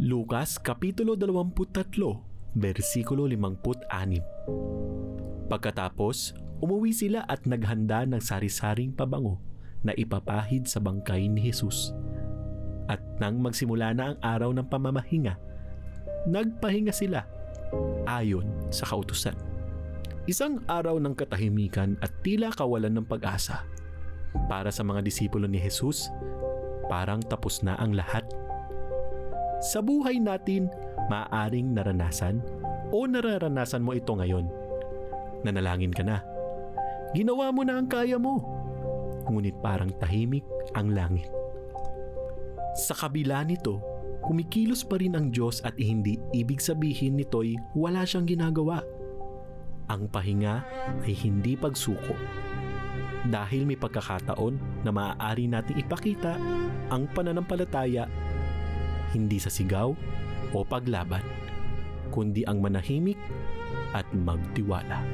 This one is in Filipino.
Lukas Kapitulo 23, versikulo 56. Pagkatapos, umuwi sila at naghanda ng sari-saring pabango na ipapahid sa bangkay ni Jesus. At nang magsimula na ang araw ng pamamahinga, nagpahinga sila ayon sa kautusan. Isang araw ng katahimikan at tila kawalan ng pag-asa. Para sa mga disipulo ni Jesus, parang tapos na ang lahat. Sa buhay natin, maaaring naranasan o nararanasan mo ito ngayon. Nanalangin ka na. Ginawa mo na ang kaya mo. Ngunit parang tahimik ang langit. Sa kabila nito, kumikilos pa rin ang Diyos at hindi ibig sabihin nito'y wala siyang ginagawa. Ang pahinga ay hindi pagsuko. Dahil may pagkakataon na maaari nating ipakita ang pananampalataya hindi sa sigaw o paglaban, kundi ang manahimik at magtiwala.